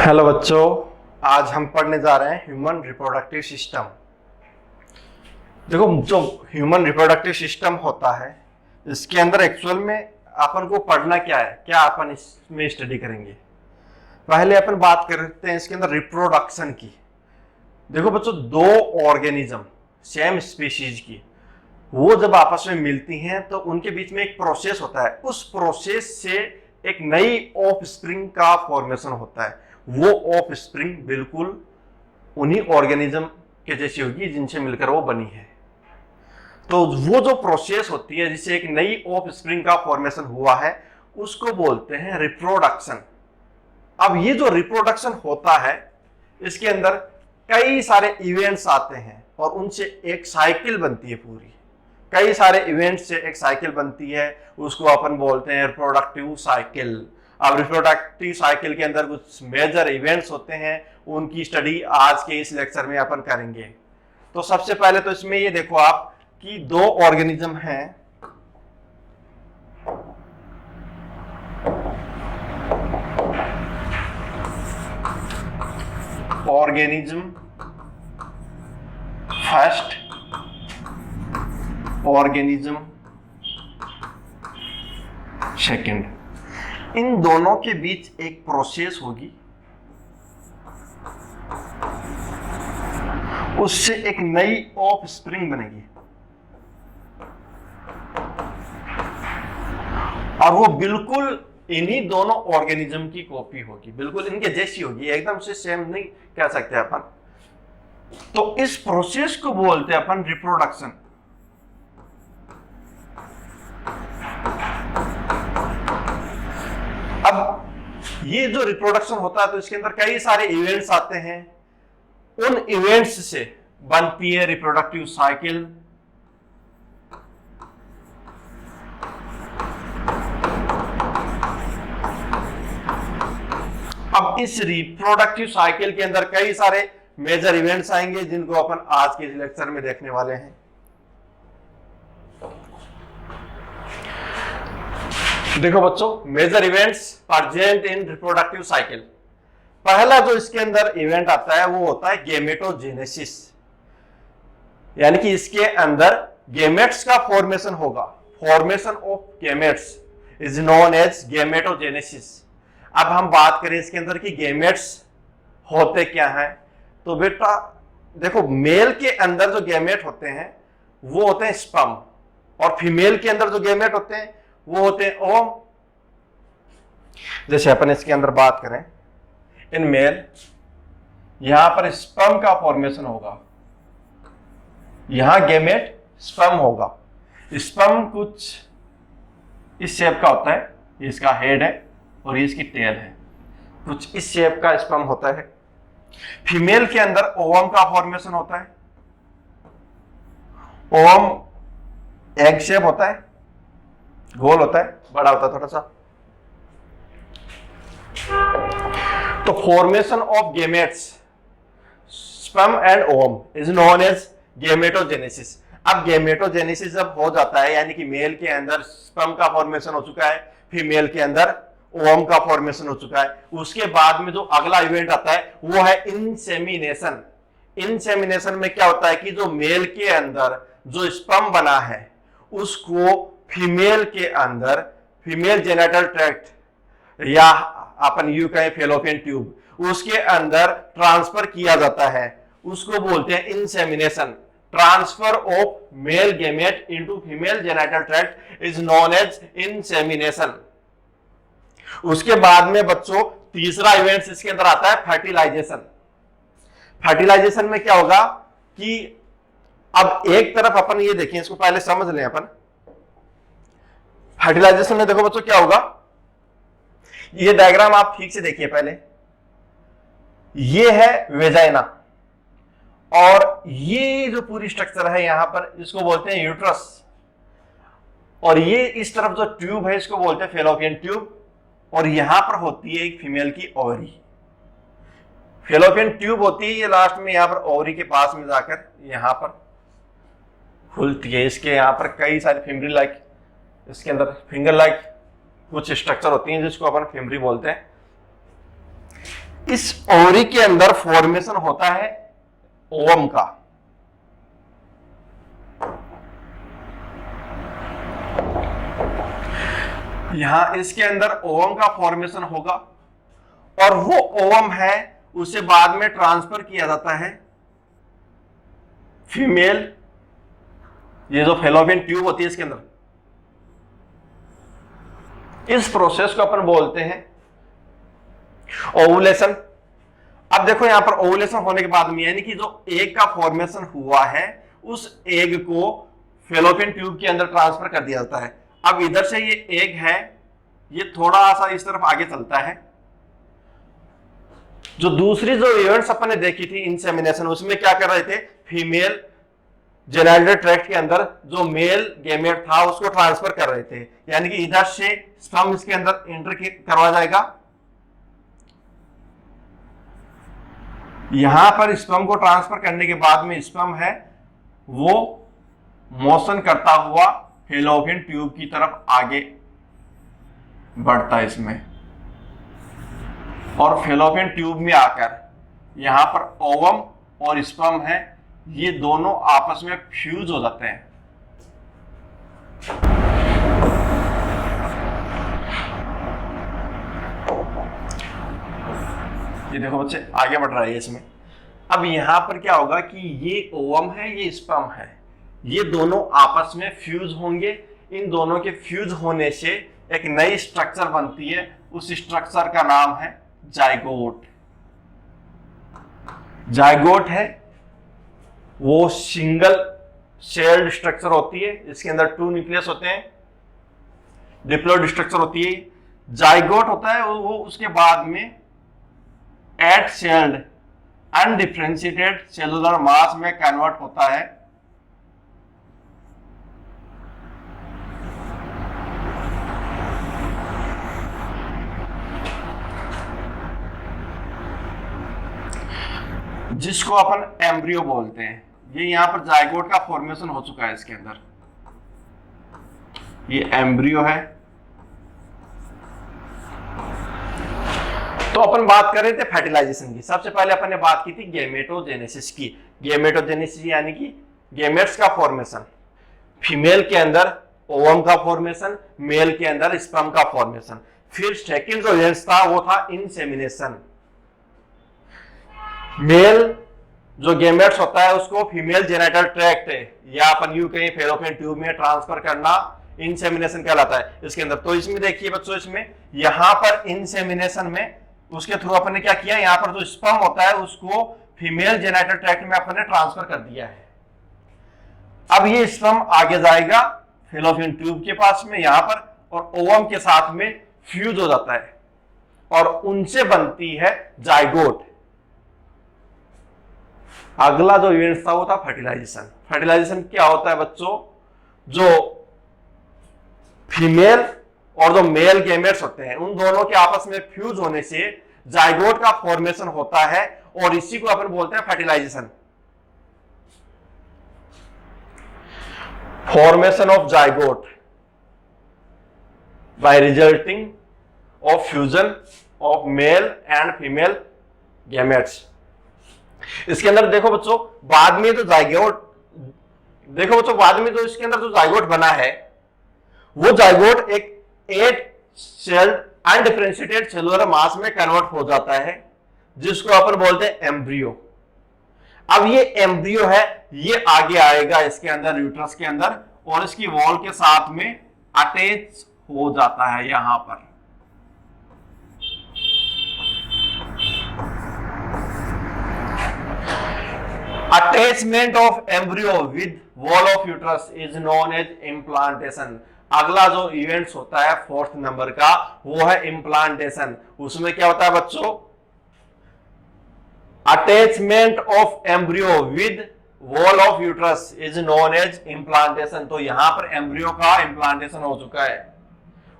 Hello बच्चों, आज हम पढ़ने जा रहे हैं ह्यूमन रिप्रोडक्टिव सिस्टम। देखो, जो ह्यूमन रिप्रोडक्टिव सिस्टम होता है इसके अंदर एक्चुअल में अपन को पढ़ना क्या है, क्या अपन इसमें स्टडी करेंगे। पहले अपन बात करते हैं इसके अंदर रिप्रोडक्शन की। देखो बच्चों, दो ऑर्गेनिज्म सेम स्पीशीज की वो जब आपस में मिलती हैं तो उनके बीच में एक प्रोसेस होता है। उस प्रोसेस से एक नई ऑफ स्प्रिंग का फॉर्मेशन होता है। वो ऑफ स्प्रिंग बिल्कुल उन्हीं ऑर्गेनिज्म के जैसी होगी जिनसे मिलकर वो बनी है। तो वो जो प्रोसेस होती है जिससे एक नई ऑफ स्प्रिंग का फॉर्मेशन हुआ है उसको बोलते हैं रिप्रोडक्शन। अब ये जो रिप्रोडक्शन होता है इसके अंदर कई सारे इवेंट्स आते हैं और उनसे एक साइकिल बनती है पूरी। कई सारे इवेंट्स से एक साइकिल बनती है, उसको अपन बोलते हैं रिप्रोडक्टिव साइकिल। अब रिप्रोडक्टिव साइकिल के अंदर कुछ मेजर इवेंट्स होते हैं, उनकी स्टडी आज के इस लेक्चर में अपन करेंगे। तो सबसे पहले तो इसमें ये देखो आप कि दो ऑर्गेनिज्म हैं, ऑर्गेनिज्म फर्स्ट, ऑर्गेनिज्म सेकंड। इन दोनों के बीच एक प्रोसेस होगी, उससे एक नई ऑफ स्प्रिंग बनेगी और वो बिल्कुल इन्हीं दोनों ऑर्गेनिज्म की कॉपी होगी, बिल्कुल इनके जैसी होगी, एकदम से सेम नहीं कह सकते अपन। तो इस प्रोसेस को बोलते हैं अपन रिप्रोडक्शन। अब ये जो रिप्रोडक्शन होता है तो इसके अंदर कई सारे इवेंट्स आते हैं, उन इवेंट्स से बनती है रिप्रोडक्टिव साइकिल। अब इस रिप्रोडक्टिव साइकिल के अंदर कई सारे मेजर इवेंट्स आएंगे जिनको अपन आज के लेक्चर में देखने वाले हैं। देखो बच्चों, major events present in reproductive cycle. पहला जो इसके अंदर इवेंट आता है वो होता है गेमेटोजेनेसिस, यानी कि इसके अंदर गेमेट्स का फॉर्मेशन होगा। Formation of gametes is known as gametogenesis. अब हम बात करें इसके अंदर कि गेमेट्स होते क्या हैं, तो बेटा देखो, मेल के अंदर जो गेमेट होते हैं वो होते हैं स्पर्म, और फीमेल के अंदर जो गेमेट होते हैं वो होते हैं ओवम। जैसे अपन इसके अंदर बात करें, इन मेल यहां पर स्पर्म का फॉर्मेशन होगा, यहां गेमेट स्पर्म होगा। स्पर्म कुछ इस शेप का होता है, ये इसका हेड है और ये इसकी टेल है, कुछ इस शेप का स्पर्म होता है। फीमेल के अंदर ओवम का फॉर्मेशन होता है। ओवम एग शेप होता है, गोल होता है, बड़ा होता है थोड़ा सा। तो formation of gametes sperm and ovum is known as gametogenesis. अब गेमेटोजेनेसिस जब हो जाता है, यानी कि मेल के अंदर स्पर्म का फॉर्मेशन हो चुका है, फीमेल के अंदर ओवम का फॉर्मेशन हो चुका है, उसके बाद में जो अगला इवेंट आता है वो है इंसेमिनेशन। इंसेमिनेशन में क्या होता है कि जो मेल के अंदर जो स्पर्म बना है उसको फीमेल के अंदर, फीमेल जेनिटल ट्रैक्ट या अपन यूं कहें फेलोपियन ट्यूब, उसके अंदर ट्रांसफर किया जाता है, उसको बोलते हैं insemination. Transfer of male gamete into female genital tract is known as insemination. उसके बाद में बच्चों तीसरा इवेंट इसके अंदर आता है फर्टिलाइजेशन। फर्टिलाइजेशन में क्या होगा कि अब एक तरफ अपन ये देखें, इसको पहले समझ लें अपन। फर्टिलाइजेशन में देखो बच्चों क्या होगा, ये डायग्राम आप ठीक से देखिए पहले। ये है वेजाइना और ये जो पूरी स्ट्रक्चर है यहां पर इसको बोलते हैं यूट्रस, और ये इस तरफ जो ट्यूब है इसको बोलते हैं फेलोपियन ट्यूब, और यहां पर होती है एक फीमेल की ओवरी। फेलोपियन ट्यूब होती है ये लास्ट में यहां पर ओवरी के पास में जाकर यहां पर खुलती है। इसके यहां पर कई सारे फिमरी लाइक, इसके अंदर फिंगर लाइक कुछ स्ट्रक्चर होती हैं जिसको अपन फेमरी बोलते हैं। इस ओवरी के अंदर फॉर्मेशन होता है ओवम का। यहां इसके अंदर ओवम का फॉर्मेशन होगा और वो ओवम है उसे बाद में ट्रांसफर किया जाता है फीमेल, ये जो फेलोपियन ट्यूब होती है इसके अंदर, इस प्रोसेस को अपन बोलते हैं ओवुलेशन। अब देखो यहां पर ओवुलेशन होने के बाद में यानी कि जो एग का फॉर्मेशन हुआ है उस एग को फेलोपियन ट्यूब के अंदर ट्रांसफर कर दिया जाता है। अब इधर से ये एग है, ये थोड़ा सा इस तरफ आगे चलता है। जो दूसरी जो इवेंट्स अपन ने देखी थी इंसेमिनेशन, उसमें क्या कर रहे थे, फीमेल जेनिटल ट्रैक्ट के अंदर जो मेल गैमेट था उसको ट्रांसफर कर रहे थे, यानी कि इधर से स्पर्म इसके अंदर एंटर करवा जाएगा, यहां पर स्पर्म को ट्रांसफर करने के बाद में स्पर्म है वो मोशन करता हुआ फेलोपियन ट्यूब की तरफ आगे बढ़ता है इसमें, और फेलोपियन ट्यूब में आकर यहां पर ओवम और स्पर्म है ये दोनों आपस में फ्यूज हो जाते हैं। ये देखो बच्चे आगे बढ़ रहा है इसमें। अब यहां पर क्या होगा कि ये ओवम है ये स्पर्म है, ये दोनों आपस में फ्यूज होंगे। इन दोनों के फ्यूज होने से एक नई स्ट्रक्चर बनती है, उस स्ट्रक्चर का नाम है जाइगोट। जाइगोट है वो सिंगल सेल्ड स्ट्रक्चर होती है, इसके अंदर 2 न्यूक्लियस होते हैं, डिप्लॉइड स्ट्रक्चर होती है। जाइगोट होता है वो उसके बाद में 8 सेल्ड अनडिफरेंशिएटेड सेलुलर मास में कन्वर्ट होता है। जिसको अपन एम्ब्रियो बोलते हैं। ये यहां पर जाइगोट का फॉर्मेशन हो चुका है इसके अंदर, ये एम्ब्रियो है। तो अपन बात कर रहे थे फर्टिलाइजेशन की। सबसे पहले अपन ने बात की थी गैमेटोजेनेसिस की। गैमेटोजेनेसिस यानी कि गैमेट्स का फॉर्मेशन, फीमेल के अंदर ओवम का फॉर्मेशन, मेल के अंदर स्पर्म का फॉर्मेशन। फिर सेकंड जो इवेंट था वो था इंसेमिनेशन। मेल जो गैमेट्स होता है उसको फीमेल जेनिटल ट्रैक्ट या अपन यूं कहीं फेलोपियन ट्यूब में ट्रांसफर करना इंसेमिनेशन कहलाता है इसके अंदर। तो इसमें देखिए बच्चों, इसमें यहां पर इंसेमिनेशन में उसके थ्रू अपन ने क्या किया, यहां पर जो स्पर्म होता है उसको फीमेल जेनिटल ट्रैक्ट में अपन ने ट्रांसफर कर दिया है। अब ये स्पर्म आगे जाएगा फेलोपियन ट्यूब के पास में यहां पर, और ओवम के साथ में फ्यूज हो जाता है और उनसे बनती है जाइगोट। अगला जो इवेंट था वो था फर्टिलाइजेशन। फर्टिलाइजेशन क्या होता है बच्चों, जो फीमेल और जो मेल गैमेट्स होते हैं उन दोनों के आपस में फ्यूज होने से जाइगोट का फॉर्मेशन होता है और इसी को अपन बोलते हैं fertilisation. Formation of zygote by resulting of fusion of male and female gametes. इसके अंदर देखो बच्चों, बाद में जो जाइगोट, देखो बच्चों बाद में जो इसके अंदर जो जाइगोट बना है वो जाइगोट एक 8 सेल्ड अनडिफरेंशिएटेड सेलुलर मास में कन्वर्ट हो जाता है, जिसको अपन बोलते हैं एम्ब्रियो। अब ये एम्ब्रियो है, ये आगे आएगा इसके अंदर यूट्रस के अंदर और इसकी वॉल के साथ में अटैच हो जाता है यहां पर। Attachment of embryo with wall of uterus is known as implantation. अगला जो इवेंट्स होता है 4th नंबर का वो है इम्प्लांटेशन। उसमें क्या होता है बच्चों, attachment of embryo with wall of uterus is known as implantation. तो यहां पर एम्ब्रियो का इम्प्लांटेशन हो चुका है।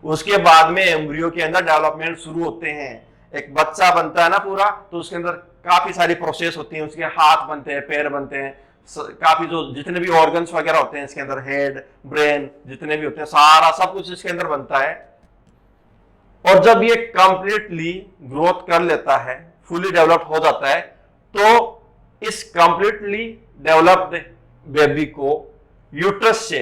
उसके बाद में एम्ब्रियो के अंदर डेवलपमेंट शुरू होते हैं। एक बच्चा बनता है ना पूरा, तो उसके अंदर काफी सारी प्रोसेस होती है, उसके हाथ बनते हैं, पैर बनते हैं, काफी जो जितने भी ऑर्गन्स वगैरह होते हैं इसके अंदर, हेड, ब्रेन जितने भी होते हैं, सारा सब कुछ इसके अंदर बनता है। और जब ये कंप्लीटली ग्रोथ कर लेता है फुली डेवलप्ड हो जाता है तो इस कंप्लीटली डेवलप्ड बेबी को यूट्रस से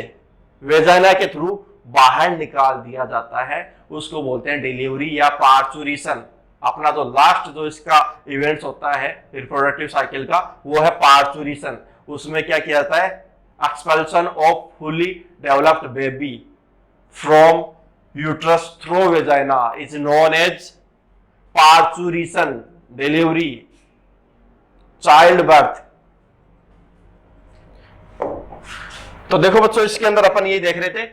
वेजाइना के थ्रू बाहर निकाल दिया जाता है, उसको बोलते हैं डिलीवरी या पार्चुरेशन। अपना जो लास्ट जो इसका इवेंट्स होता है रिप्रोडक्टिव साइकिल का वो है पार्चुरेशन। उसमें क्या किया जाता है, expulsion of fully developed baby from uterus through vagina is known as parturition, delivery, child birth. तो देखो बच्चों, इसके अंदर अपन ये देख रहे थे,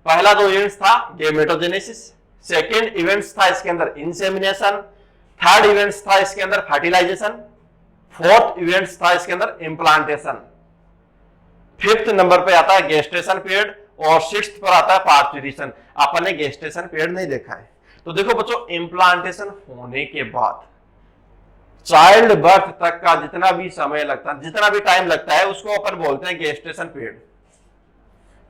पहला जो इवेंट्स था गेमेटोजेनेसिस, सेकेंड इवेंट्स था इसके अंदर इंसेमिनेशन, थर्ड इवेंट्स था इसके अंदर फर्टिलाइजेशन, फोर्थ इवेंट्स था इसके अंदर इम्प्लांटेशन, फिफ्थ नंबर पे आता है गेस्टेशन पीरियड और सिक्स्थ पर आता है पार्चुरेशन। अपन ने गेस्टेशन पीरियड नहीं देखा है। तो देखो बच्चों, इम्प्लांटेशन होने के बाद चाइल्ड बर्थ तक का जितना भी समय लगता है, जितना भी टाइम लगता है, उसको अपन बोलते हैं gestation period.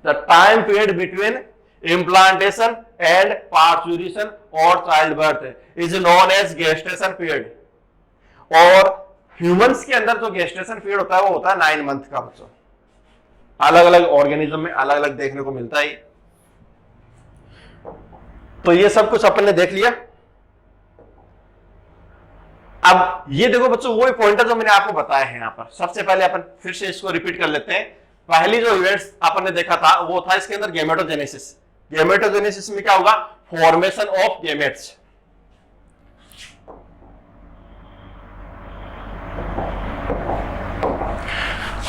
The time period between implantation and parturition or child birth is known as gestation period. और ह्यूमंस के अंदर जो गेस्टेशन पीरियड होता है वो होता है 9 मंथ का बच्चों। अलग अलग ऑर्गेनिज्म में अलग अलग देखने को मिलता है। तो ये सब कुछ अपन ने देख लिया। अब ये देखो बच्चों, वही पॉइंटर जो मैंने आपको बताया है यहां पर। सबसे पहले अपन फिर से इसको रिपीट कर लेते हैं। पहली जो इवेंट्स अपन ने देखा था वो था इसके अंदर गेमेटोजेनेसिस। गेमेटोजेनेसिस में क्या होगा, formation of gametes.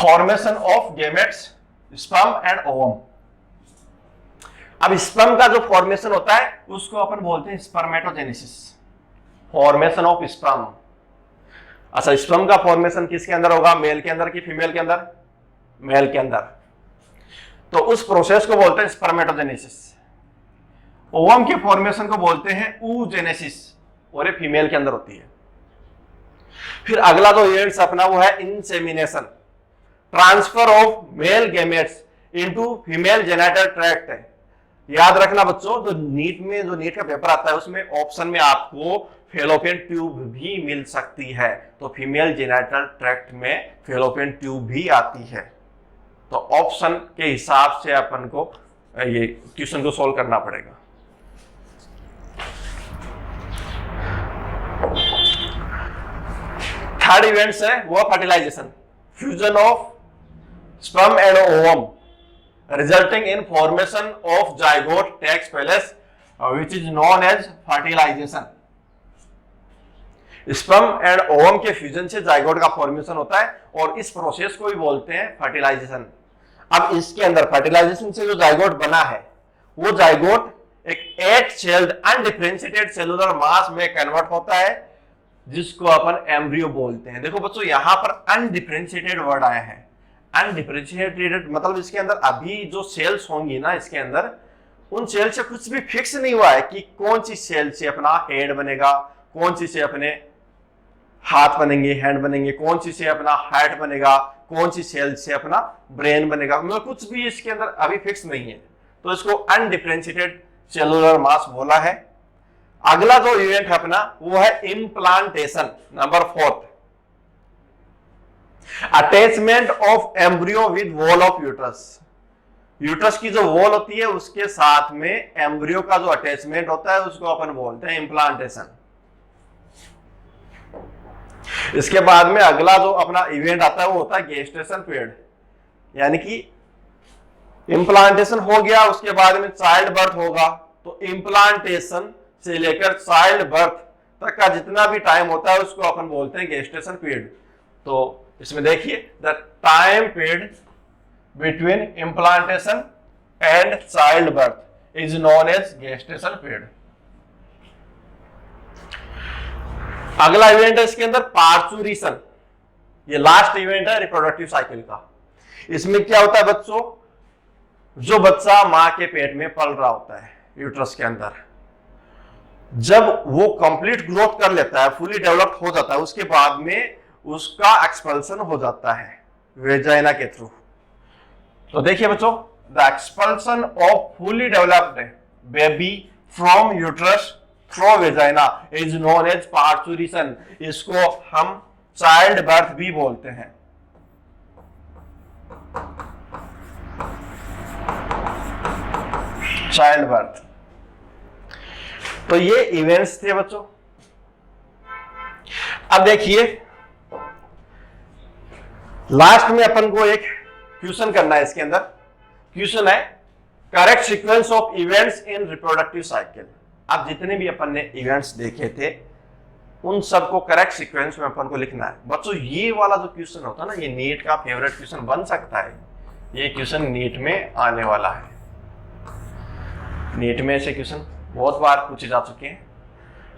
Formation of gametes, sperm and ovum. अब स्पर्म का जो फॉर्मेशन होता है उसको अपन बोलते हैं स्पर्मेटोजेनेसिस, फॉर्मेशन ऑफ स्पर्म। अच्छा, स्पर्म का फॉर्मेशन किसके अंदर होगा, मेल के अंदर कि फीमेल के अंदर? मेल के अंदर। तो उस प्रोसेस को बोलते हैं स्पर्मेटोजेनेसिस। ओवम के फॉर्मेशन को बोलते हैं oogenesis और ये फीमेल के अंदर होती है। फिर अगला जो इवेंट्स अपना वो है insemination, transfer of male gametes into female genital tract है। याद रखना बच्चों, जो नीट का पेपर आता है उसमें ऑप्शन में आपको फेलोपियन ट्यूब भी मिल सकती है। तो फीमेल जेनिटल ट्रैक्ट में फेलोपियन ट्यूब भी आती है। तो ऑप्शन के हिसाब से अपन को ये क्वेश्चन को सॉल्व करना पड़ेगा। थर्ड इवेंट्स है वो fertilisation, fusion of sperm and ovum resulting in formation of zygote takes place, which is known as fertilization. Sperm and ovum के फ्यूजन से जाइगोट का फॉर्मेशन होता है और इस प्रोसेस को भी बोलते हैं फर्टिलाइजेशन। अब इसके अंदर फर्टिलाइजेशन से जो जाइगोट बना है वो जाइगोट एक 8 सेल्ड अनडिफरेंशिएटेड सेलुलर मास में कन्वर्ट होता है, जिसको अपन एम्ब्रियो बोलते हैं। देखो बच्चों, यहां पर अनडिफरेंशिएटेड वर्ड आया है। अनडिफरेंशिएटेड मतलब इसके अंदर अभी जो सेल्स होंगी ना, इसके अंदर उन सेल से कुछ भी फिक्स नहीं हुआ है कि कौन सी सेल से अपना हेड बनेगा, कौन सी से अपने हाथ बनेंगे, हैंड बनेंगे, कौन सी से अपना हार्ट बनेगा, कौन सी सेल से अपना ब्रेन बनेगा, मतलब कुछ भी इसके अंदर अभी फिक्स नहीं है। तो इसको अनडिफरेंशिएटेड सेलुलर मास बोला है। अगला जो इवेंट है अपना वो है implantation, number 4, attachment of embryo with wall of uterus. Uterus की जो वॉल होती है उसके साथ में एम्ब्रियो का जो अटैचमेंट होता है उसको अपन बोलते हैं इम्प्लांटेशन। इसके बाद में अगला जो अपना इवेंट आता है वो होता है गेस्टेशन पीरियड, यानी कि इम्प्लांटेशन हो गया, उसके बाद में चाइल्ड बर्थ होगा। तो इम्प्लांटेशन से लेकर चाइल्ड बर्थ तक का जितना भी टाइम होता है उसको अपन बोलते हैं गेस्टेशन पीरियड। तो इसमें देखिए, the time period between implantation and child birth is known as gestation period. अगला इवेंट है इसके अंदर पार्चुरेशन। ये लास्ट इवेंट है रिप्रोडक्टिव साइकिल का। इसमें क्या होता है बच्चों, जो बच्चा मां के पेट में पल रहा होता है यूट्रस के अंदर, जब वो कंप्लीट ग्रोथ कर लेता है, फुली डेवलप्ड हो जाता है, उसके बाद में उसका एक्सपल्सन हो जाता है वेजाइना के थ्रू। तो देखिए बच्चों, the expulsion of fully developed baby from uterus retro vagina is known as parturition. इसको हम चाइल्ड बर्थ भी बोलते हैं। Child birth. तो ये इवेंट्स थे बच्चों। अब देखिए लास्ट में अपन को एक क्वेश्चन करना है। इसके अंदर क्वेश्चन है correct sequence of events in reproductive cycle. अब जितने भी अपन ने इवेंट्स देखे थे उन सबको करेक्ट सीक्वेंस में अपन को लिखना है। बच्चों ये वाला जो क्वेश्चन होता है ना, ये नीट का फेवरेट क्वेश्चन बन सकता है। ये क्वेश्चन नीट में आने वाला है। नीट में ऐसे क्वेश्चन बहुत बार पूछे जा चुके हैं।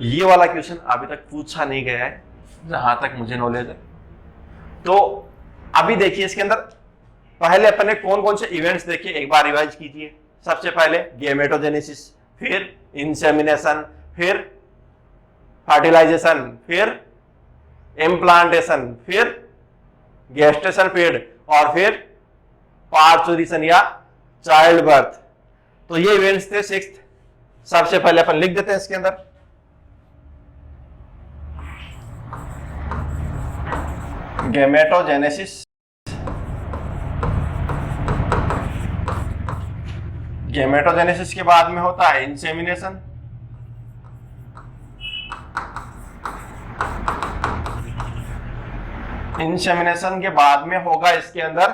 ये वाला क्वेश्चन अभी तक पूछा नहीं गया है जहां तक मुझे नॉलेज है। तो अभी देखिए इसके अंदर पहले अपन ने कौन कौन से इवेंट्स देखे, एक बार रिवाइज कीजिए। सबसे पहले गेमेटोजेनेसिस, फिर इंसेमिनेशन, फिर फर्टिलाइजेशन, फिर इम्प्लांटेशन, फिर गेस्टेशन पीरियड और फिर पार्चुरिशन या चाइल्ड बर्थ। तो ये इवेंट्स थे 6। सबसे पहले अपन लिख देते हैं इसके अंदर गेमेटोजेनेसिस, गेमेटोजेनेसिस के बाद में होता है इंसेमिनेशन, इंसेमिनेशन के बाद में होगा इसके अंदर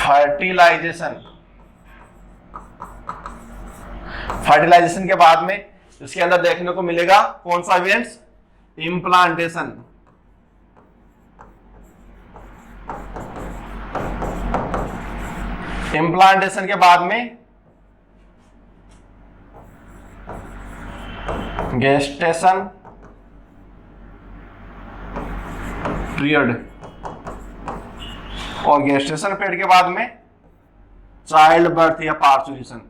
फर्टिलाइजेशन, फर्टिलाइजेशन के बाद में इसके अंदर देखने को मिलेगा कौन सा इवेंट्स, इम्प्लांटेशन, इम्प्लांटेशन के बाद में गेस्टेशन पीरियड और गेस्टेशन पीरियड के बाद में चाइल्ड बर्थ या पार्चुरेशन।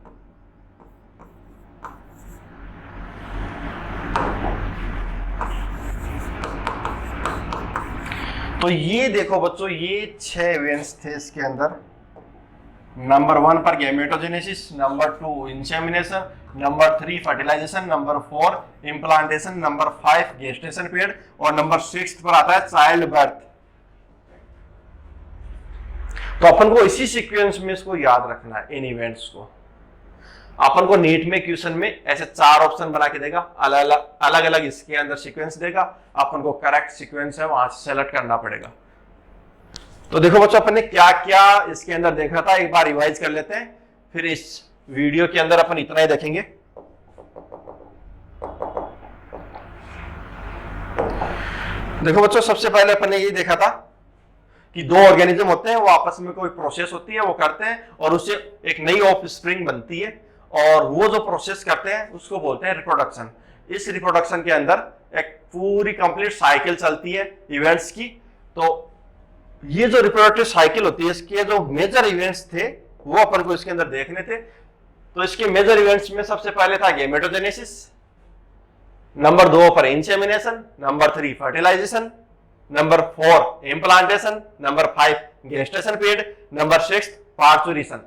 तो ये देखो बच्चों, ये 6 इवेंट्स थे इसके अंदर। नंबर 1 पर gametogenesis, number 2 insemination, number 3 fertilisation, number 4 implantation, number 5 gestation period और नंबर 6 पर आता है चाइल्ड बर्थ। तो अपन को इसी सीक्वेंस में इसको याद रखना है। इन इवेंट्स को अपन को नीट में क्वेश्चन में ऐसे 4 ऑप्शन बना के देगा, अलग अलग इसके अंदर सीक्वेंस देगा। अपन को करेक्ट सीक्वेंस है वहां से सेलेक्ट करना पड़ेगा। तो देखो बच्चों, अपन ने क्या क्या इसके अंदर देखा था, एक बार रिवाइज कर लेते हैं। फिर इस वीडियो के अंदर अपन इतना ही देखेंगे। देखो बच्चों, सबसे पहले अपन ने यही देखा था कि 2 ऑर्गेनिज्म होते हैं, वो आपस में कोई प्रोसेस होती है, वो करते हैं और उससे एक नई ऑफ स्प्रिंग बनती है और वो जो प्रोसेस करते हैं उसको बोलते हैं रिप्रोडक्शन। इस रिप्रोडक्शन के अंदर एक पूरी कंप्लीट साइकिल चलती है इवेंट्स की। तो ये जो रिप्रोडक्टिव साइकिल होती है, इसके जो मेजर इवेंट्स थे वो अपन को इसके अंदर देखने थे। तो इसके मेजर इवेंट्स में सबसे पहले था गेमेटोजेनेसिस, नंबर 2 पर insemination, number 3 fertilisation, number 4 implantation, number 5 gestation period, number 6 parturition.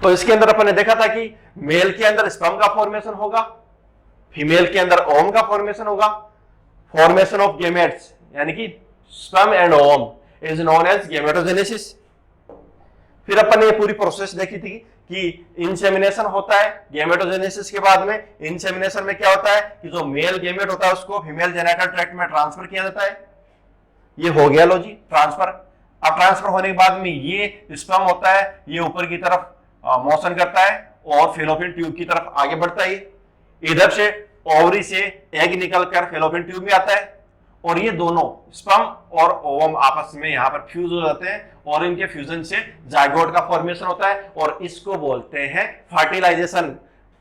तो इसके अंदर अपन ने देखा था कि मेल के अंदर स्पर्म का फॉर्मेशन होगा, फीमेल के अंदर ओवम का फॉर्मेशन होगा। फॉर्मेशन ऑफ गेमेट्स यानी कि sperm and ovum is known as gametogenesis. फिर अपन ने ये पूरी प्रोसेस देखी थी कि इंसेमिनेशन होता है गेमेटोजेनेसिस के बाद में। इंसेमिनेशन में क्या होता है कि जो मेल गेमेट होता है उसको फीमेल जेनिटल ट्रैक्ट में ट्रांसफर किया जाता है। ये हो गया लो जी ट्रांसफर। अब ट्रांसफर होने के बाद में ये स्पर्म होता है, ये ऊपर की तरफ मोशन करता है और फेलोपियन ट्यूब की तरफ आगे बढ़ता है। इधर से ओवरी से एग निकलकर फेलोपियन ट्यूब में आता है और ये दोनों स्पर्म और ओवम आपस में यहाँ पर फ्यूज हो जाते हैं और इनके फ्यूजन से जाइगोट का फॉर्मेशन होता है और इसको बोलते हैं फर्टिलाइजेशन।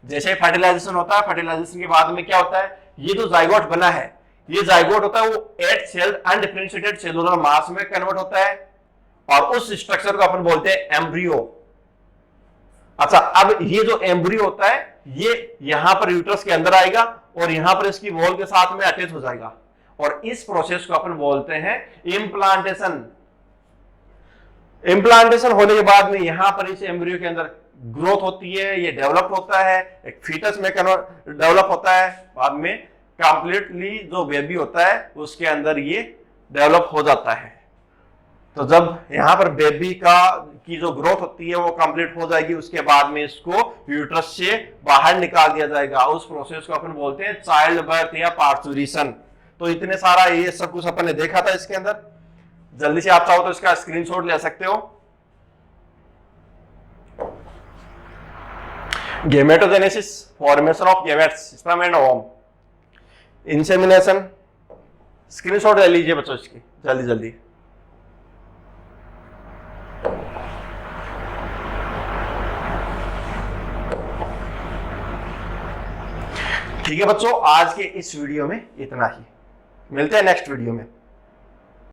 जैसे फर्टिलाइजेशन होता है, फर्टिलाइजेशन के बाद में क्या होता है, ये जो जाइगोट बना है, ये जाइगोट होता है वो 8 सेल अनडिफरेंशिएटेड सेलुलर मास में कन्वर्ट होता है और उस स्ट्रक्चर को अपन बोलते हैं एम्ब्रियो। अच्छा, अब ये जो एम्ब्रियो होता है ये यहां पर यूट्रस के अंदर आएगा और यहां पर इसकी वॉल के साथ में अटैच हो जाएगा और इस प्रोसेस को अपन बोलते हैं इम्प्लांटेशन। इम्प्लांटेशन होने के बाद में यहाँ पर इस एम्ब्रियो के अंदर ग्रोथ होती है, ये डेवलप होता है, एक फीटस में डेवलप होता है, बाद में कंप्लीटली जो बेबी होता है उसके अंदर ये डेवलप हो जाता है। तो जब यहाँ पर बेबी की जो ग्रोथ होती है वो कंप्लीट हो जाएगी, उसके बाद में इसको यूट्रस से बाहर निकाल दिया जाएगा। उस प्रोसेस को अपन बोलते हैं चाइल्ड बर्थ या पार्चुरेशन। तो इतने सारा ये सब कुछ अपन ने देखा था इसके अंदर। जल्दी से आप चाहो तो इसका स्क्रीनशॉट ले सकते हो। Gametogenesis, formation of gametes, sperm and ovum, insemination, screenshot ले लीजिए बच्चों इसकी जल्दी जल्दी। ठीक है बच्चों, आज के इस वीडियो में इतना ही। मिलते हैं नेक्स्ट वीडियो में।